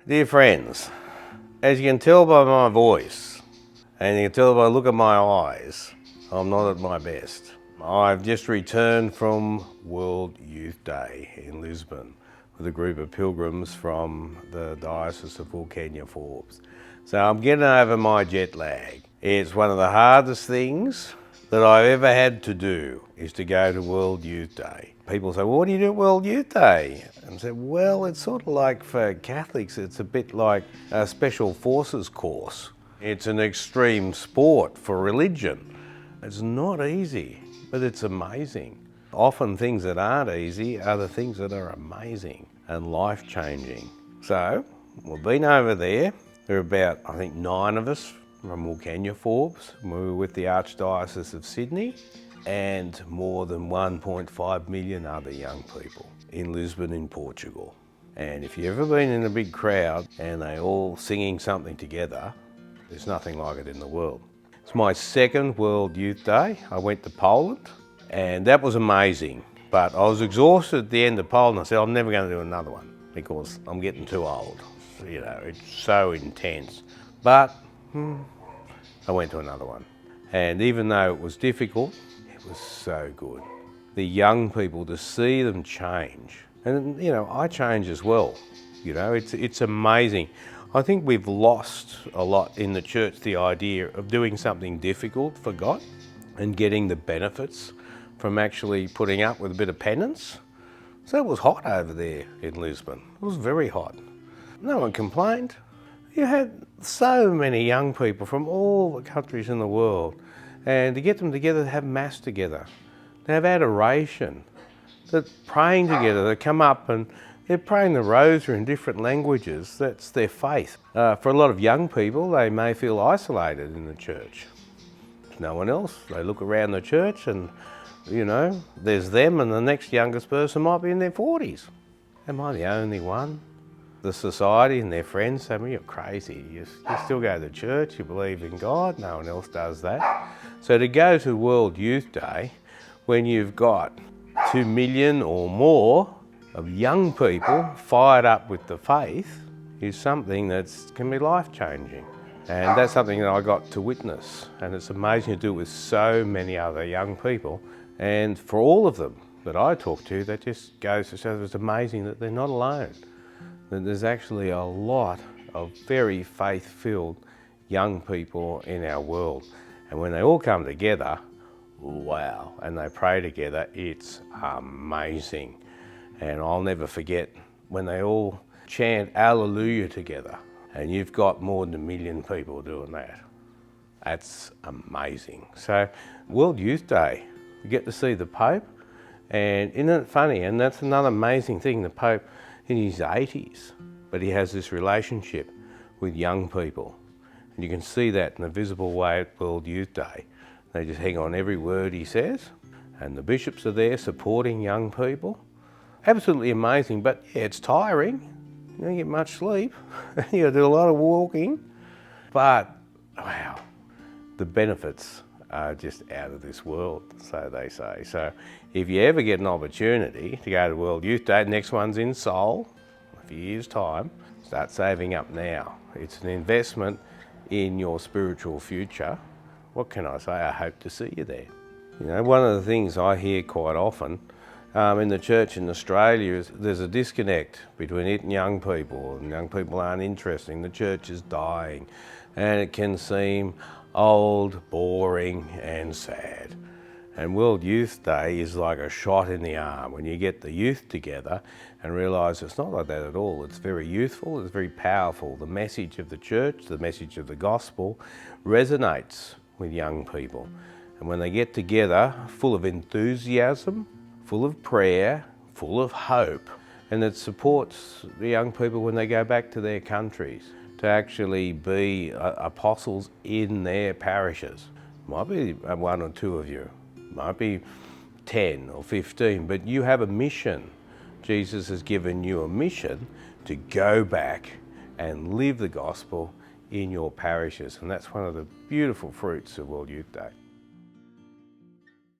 Dear friends, as you can tell by my voice, and you can tell by the look of my eyes, I'm not at my best. I've just returned from World Youth Day in Lisbon with a group of pilgrims from the Diocese of Wilcannia-Forbes. So I'm getting over my jet lag. It's one of the hardest things that I've ever had to do is to go to World Youth Day. People say, well, what do you do at World Youth Day? And I said, well, it's sort of like for Catholics, it's a bit like a special forces course. It's an extreme sport for religion. It's not easy, but it's amazing. Often things that aren't easy are the things that are amazing and life-changing. So, we've been over there. There are about, I think, 9 of us from Wilcannia-Forbes. We were with the Archdiocese of Sydney and more than 1.5 million other young people in Lisbon in Portugal. And if you've ever been in a big crowd and they're all singing something together, there's nothing like it in the world. It's my second World Youth Day. I went to Poland and that was amazing. But I was exhausted at the end of Poland. I said, I'm never going to do another one because I'm getting too old. You know, it's so intense. But I went to another one. And even though it was difficult, it was so good. The young people, to see them change. And, you know, I change as well. You know, it's amazing. I think we've lost a lot in the church the idea of doing something difficult for God and getting the benefits from actually putting up with a bit of penance. So it was hot over there in Lisbon. It was very hot. No one complained. You had so many young people from all the countries in the world, and to get them together to have Mass together, to have adoration, they're praying together, they come up and they're praying the rosary in different languages. That's their faith. For a lot of young people, they may feel isolated in the church. There's no one else. They look around the church and, you know, there's them and the next youngest person might be in their 40s. Am I the only one? The society and their friends say, well, you're crazy. You still go to church, you believe in God, no one else does that. So to go to World Youth Day, when you've got 2 million or more of young people fired up with the faith, is something that can be life-changing. And that's something that I got to witness. And it's amazing to do it with so many other young people. And for all of them that I talk to, that just goes to show that it's amazing that they're not alone. That there's actually a lot of very faith-filled young people in our world. And when they all come together, wow, and they pray together, it's amazing. And I'll never forget when they all chant Alleluia together, and you've got more than 1 million people doing that. That's amazing. So, World Youth Day, we get to see the Pope, and isn't it funny? And that's another amazing thing, the Pope in his 80s, but he has this relationship with young people. And you can see that in a visible way at World Youth Day. They just hang on every word he says, and the bishops are there supporting young people. Absolutely amazing, but yeah, it's tiring. You don't get much sleep. You do a lot of walking, but wow, the benefits are just out of this world, so they say. So if you ever get an opportunity to go to World Youth Day, next one's in Seoul, a few years' time, start saving up now. It's an investment in your spiritual future. What can I say? I hope to see you there. You know, one of the things I hear quite often in the church in Australia is there's a disconnect between it and young people aren't interested. The church is dying, and it can seem old, boring and sad. And World Youth Day is like a shot in the arm when you get the youth together and realise it's not like that at all. It's very youthful, it's very powerful. The message of the church, the message of the gospel resonates with young people. And when they get together, full of enthusiasm, full of prayer, full of hope, and it supports the young people when they go back to their countries to actually be apostles in their parishes. Might be 1 or 2 of you, might be 10 or 15, but you have a mission. Jesus has given you a mission to go back and live the gospel in your parishes, and that's one of the beautiful fruits of World Youth Day.